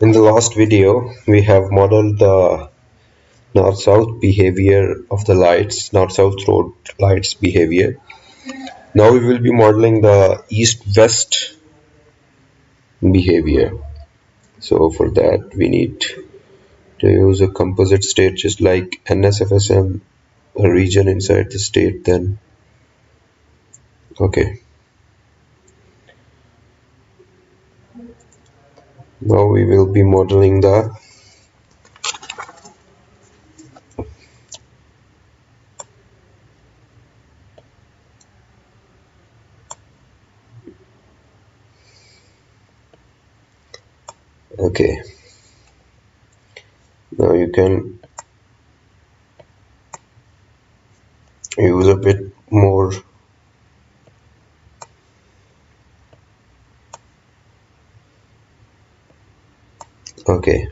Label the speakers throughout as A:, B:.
A: In the last video, we have modeled the north-south behavior of the lights, north-south road lights behavior. Now we will be modeling the east-west behavior. So for that, we need to use a composite state just like NSFSM, a region inside the state. Then, okay. Now we will be modeling the okay. Now you can use a bit more okay.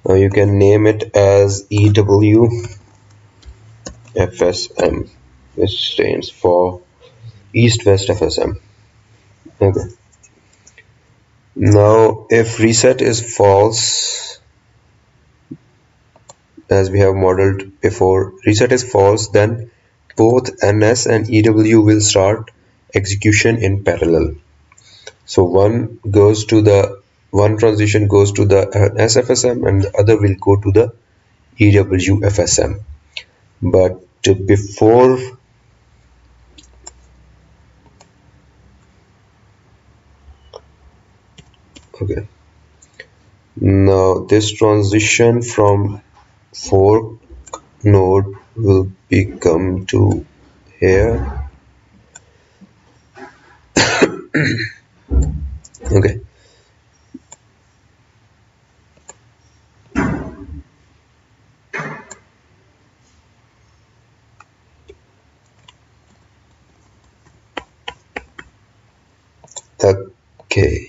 A: Now you can name it as EWFSM, which stands for East-West FSM. Okay. Now if reset is false, as we have modeled before, reset is false, then both NS and EW will start execution in parallel. So one transition goes to the SFSM and the other will go to the EWFSM. But before okay, now this transition from fork node will become to here. Okay. Okay.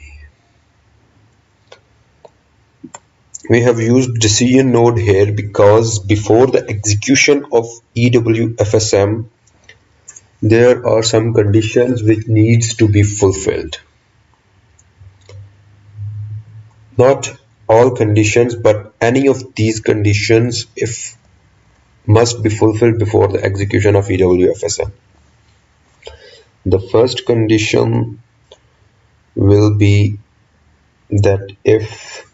A: We have used decision node here because before the execution of EWFSM, there are some conditions which needs to be fulfilled. Not all conditions, but any of these conditions must be fulfilled before the execution of EWFSM. The first condition will be that if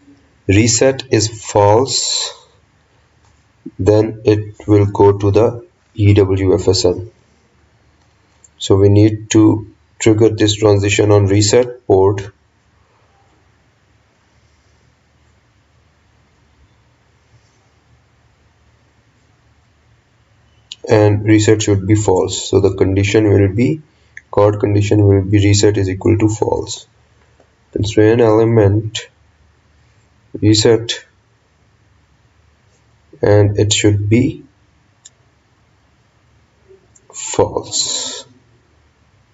A: reset is false, then it will go to the EWFSM. So we need to trigger this transition on reset port. And reset should be false. So the condition will be, chord condition will be reset is equal to false. Constrain element reset, and it should be false.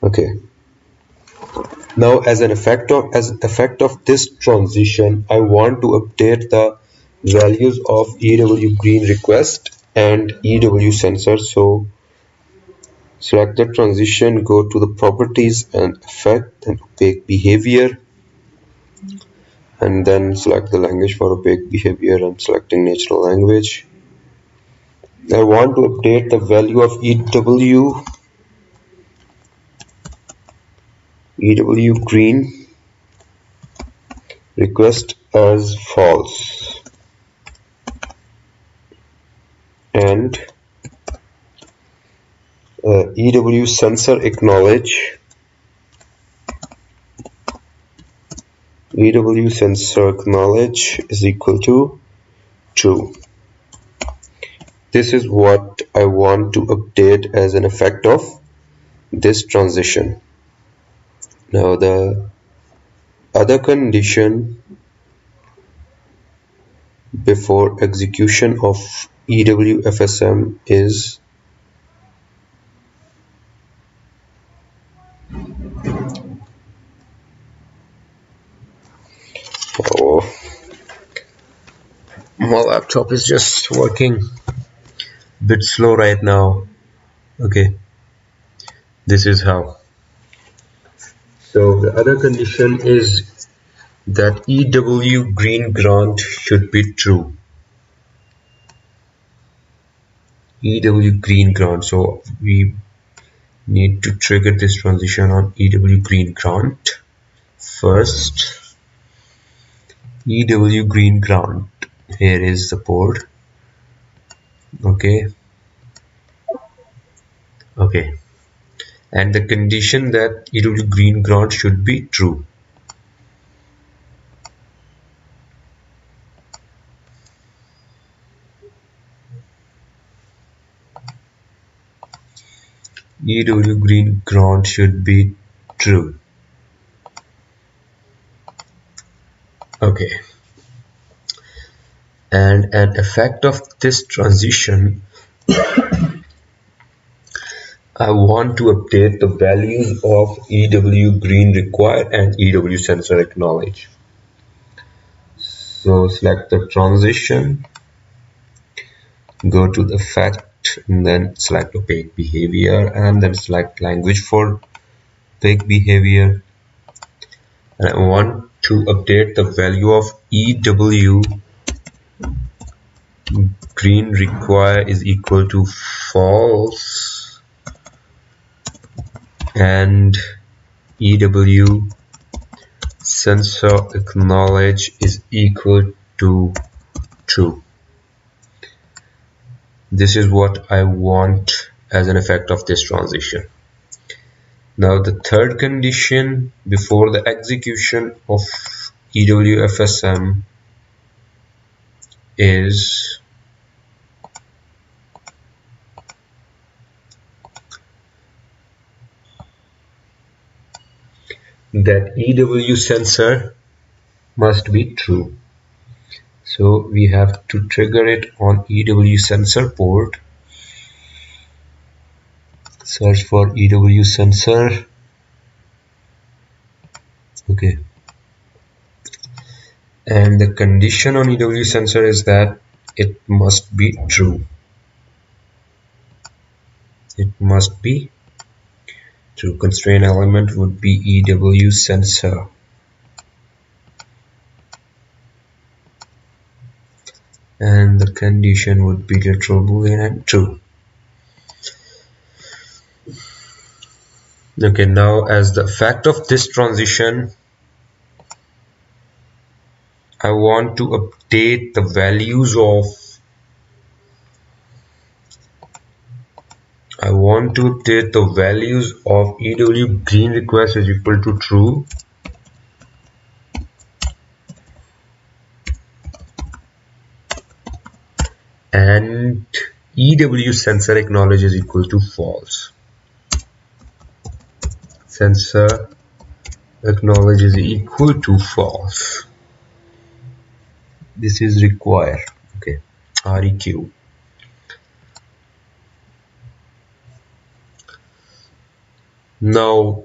A: Okay. Now as an effect of this transition, I want to update the values of EW green request and EW sensor. So select the transition, go to the properties and effect and opaque behavior, and then select the language for opaque behavior. I'm selecting natural language. I want to update the value of EW green request as false, and EW sensor acknowledge is equal to true. This is what I want to update as an effect of this transition. Now the other condition before execution of EWFSM is my laptop is just working a bit slow right now. Okay, this is how. So the other condition is that EW green ground should be true. EW green ground. So we need to trigger this transition on EW green ground. First, EW green ground. Here is the board. Okay. Okay. And the condition that EW green ground should be true. EW green ground should be true. Okay. And an effect of this transition, I want to update the values of EW green require and EW sensor acknowledge. So select the transition, go to the effect, and then select opaque behavior, and then select language for opaque behavior. And I want to update the value of EW green require is equal to false and EW sensor acknowledge is equal to true. This is what I want as an effect of this transition. Now the third condition before the execution of EWFSM is that EW sensor must be true. So we have to trigger it on EW sensor port. Search for EW sensor. Okay. And the condition on EW sensor is that it must be true. It must be true. Constraint element would be EW sensor. And the condition would be literal boolean and true. Okay, now as the effect of this transition, I want to update the values of EW green request is equal to true and EW sensor acknowledge is equal to false. Sensor acknowledge is equal to false. This is require. Okay, REQ. Now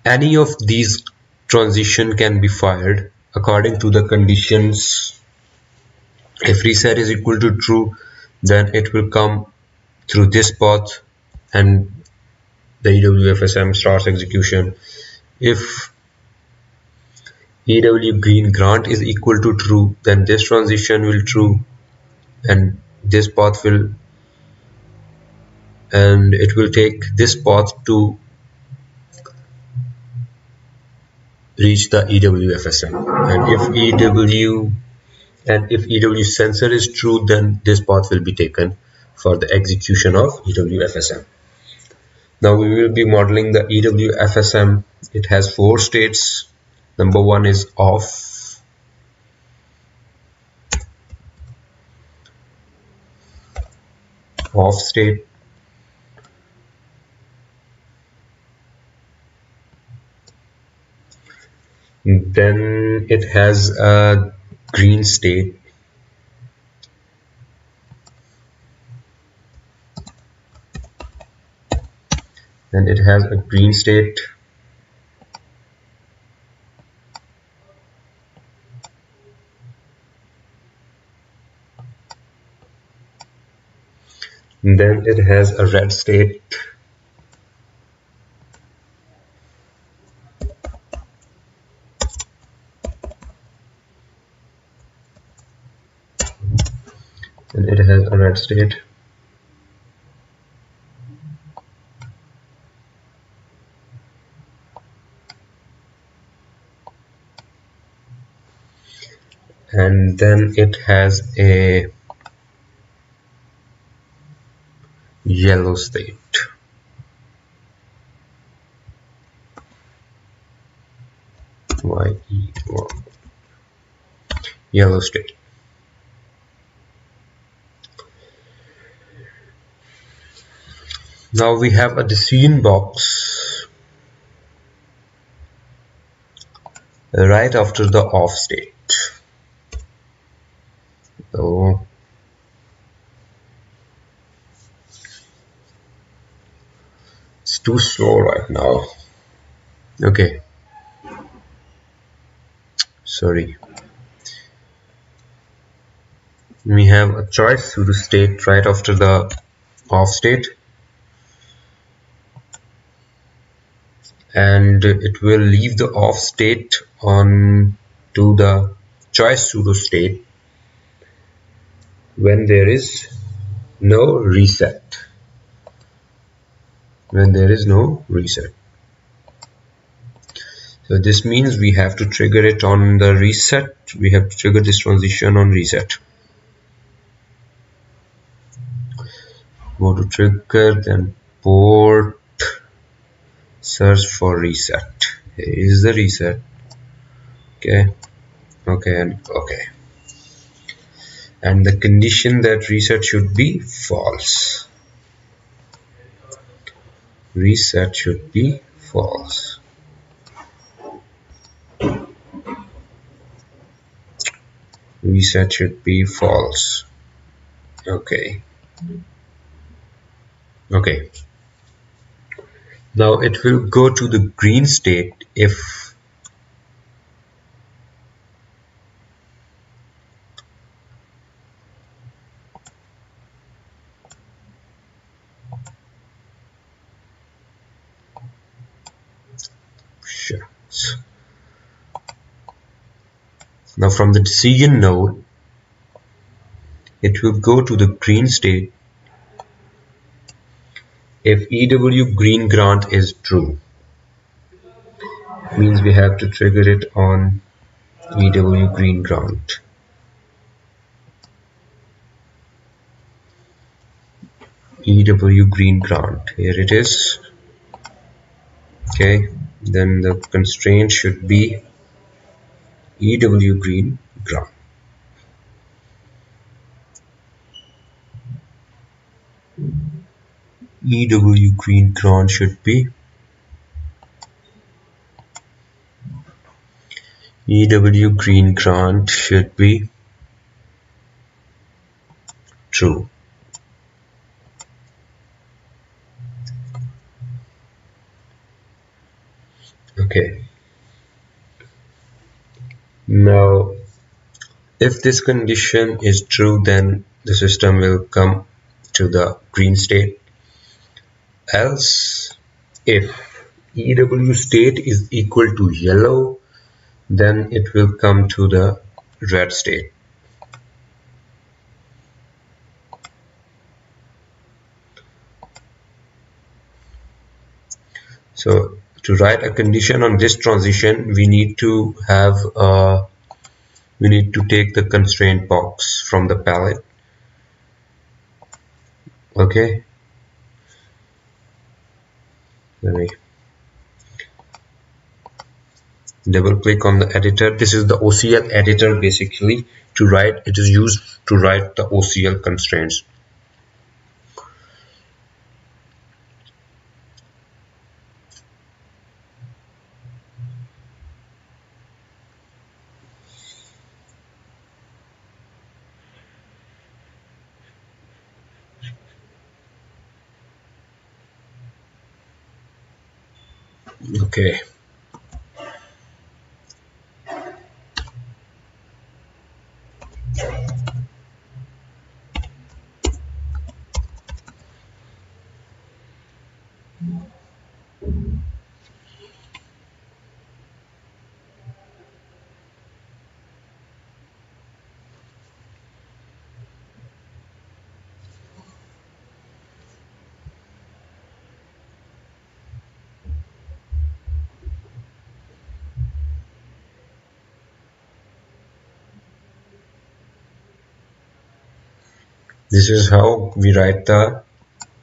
A: any of these transition can be fired according to the conditions. If reset is equal to true, then it will come through this path and the EWFSM starts execution. If EW green grant is equal to true, then this transition will true and this path will, and it will take this path to reach the EWFSM. And if EW sensor is true, then this path will be taken for the execution of EWFSM. Now we will be modeling the EWFSM. It has 4 states. Number 1 is off. Off state. Then it has a green state. Then it has a green state. Then it has a red state. and it has a red state. And then it has a yellow state. Yellow state. Now we have a decision box right after the off state. So it's too slow right now. Okay, sorry. We have a choice pseudo state right after the off state, and it will leave the off state on to the choice pseudo state when there is no reset. When there is no reset. So this means we have to trigger it on the reset. We have to trigger this transition on reset. Go to trigger, then port, search for reset. Here is the reset. Okay, okay, and okay. And the condition that reset should be false. Reset should be false. Reset should be false. Okay. Okay. Now it will go to the green state if shucks. Now from the decision node, it will go to the green state if EW green grant is true. Means we have to trigger it on EW green grant. EW green grant. Here it is. Okay. Then the constraint should be EW green grant. EW green grant should be EW green grant should be true. Okay. Now, if this condition is true, then the system will come to the green state. Else, if EW state is equal to yellow, then it will come to the red state. So to write a condition on this transition, we need to take the constraint box from the palette. Okay. Let me double click on the editor. This is the OCL editor basically to write. It is used to write the OCL constraints. Okay. This is how we write the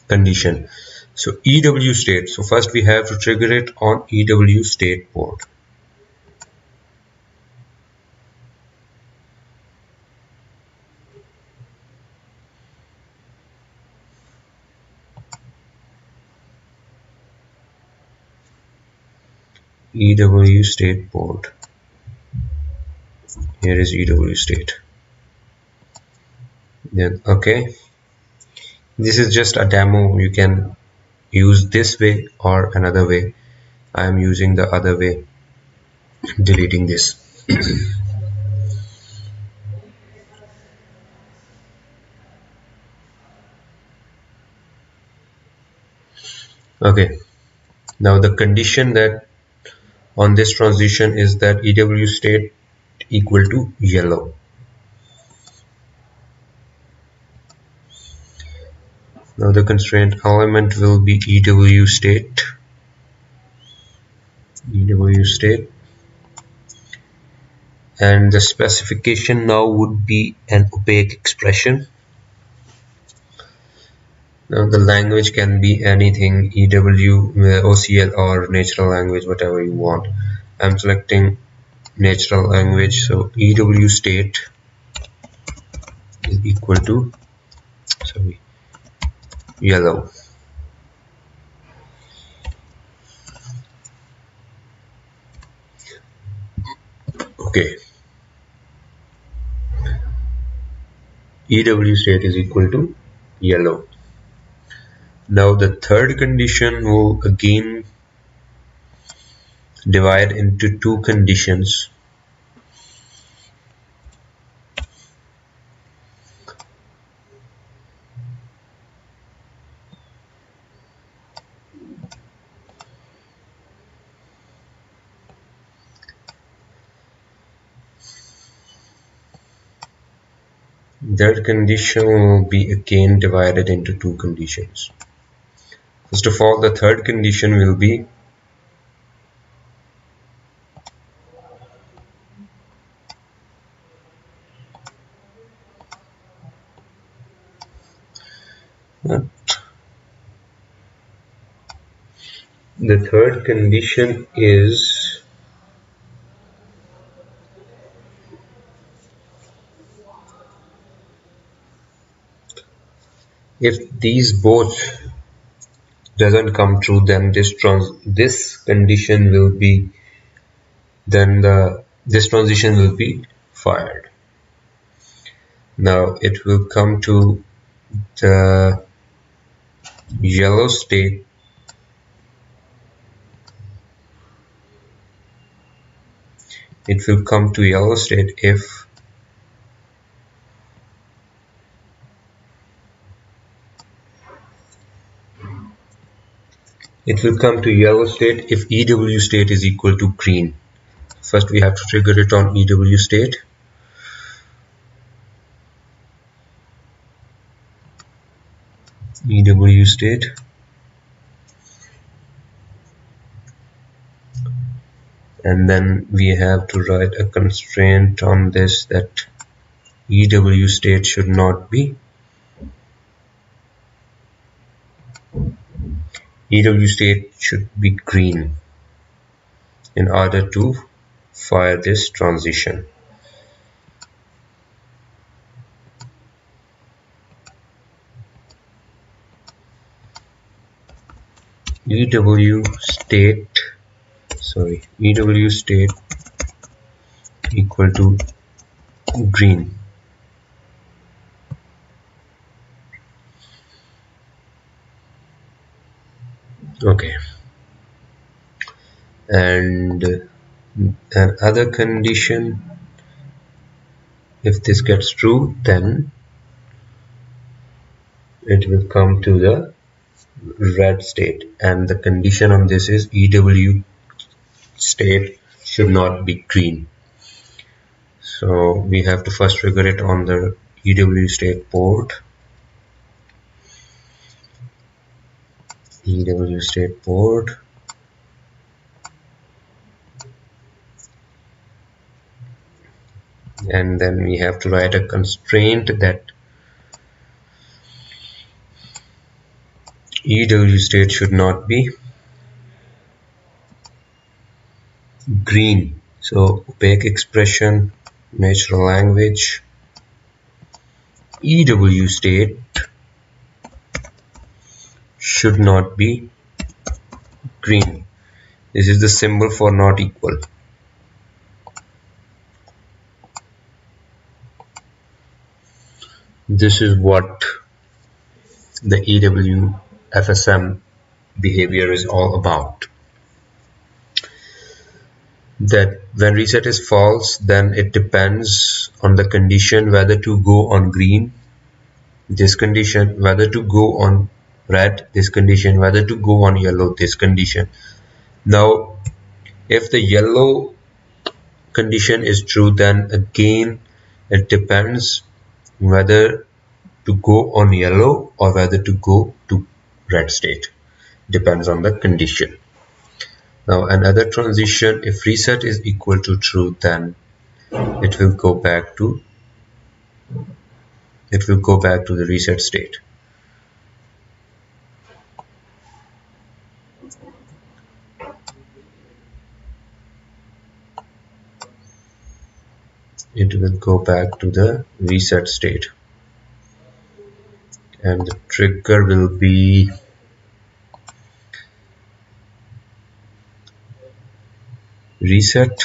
A: condition. So EW state. So first we have to trigger it on EW state port. EW state port. Here is EW state. Then okay. This is just a demo. You can use this way or another way. I am using the other way, deleting this. Okay. Now the condition that on this transition is that EW state equal to yellow. Now the constraint element will be EW state, and the specification now would be an opaque expression. Now the language can be anything, EW, OCL or natural language, whatever you want. I'm selecting natural language, so EW state is equal to yellow. Okay. EW state is equal to yellow. Now the third condition will again divide into two conditions. That condition will be again divided into two conditions. First of all, the third condition will be the third condition is if these both doesn't come true, then this condition will be this transition will be fired. Now it will come to the yellow state. It will come to yellow state if EW state is equal to green. First we have to trigger it on EW state. EW state. And then we have to write a constraint on this that EW state should not be EW state should be green in order to fire this transition. EW state equal to green. Okay, and another condition, if this gets true, then it will come to the red state, and the condition on this is EW state should not be green. So we have to first trigger it on the EW state port. EW state port. And then we have to write a constraint that EW state should not be green. So opaque expression, natural language, EW state should not be green. This is the symbol for not equal. This is what the EW FSM behavior is all about. That when reset is false, then it depends on the condition whether to go on green, this condition, whether to go on red, this condition, whether to go on yellow, this condition. Now, if the yellow condition is true, then again it depends whether to go on yellow or whether to go to red state. Depends on the condition. Now another transition, if reset is equal to true, then it will go back to the reset state. It will go back to the reset state, and the trigger will be reset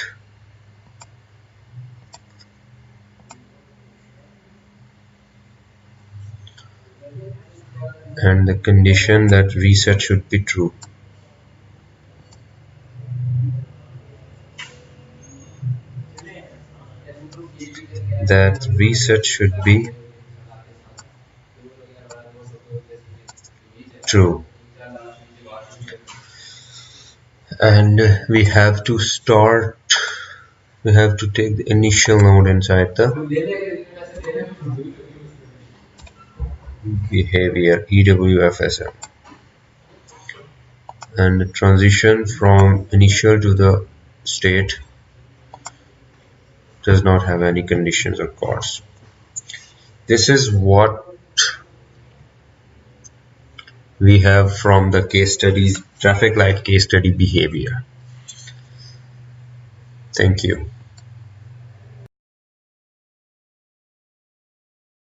A: and the condition that reset should be true. That reset should be true, and we have to take the initial node inside the behavior EWFSM, and the transition from initial to the state does not have any conditions, of course. This is what we have from the case studies, traffic light case study behavior. Thank you.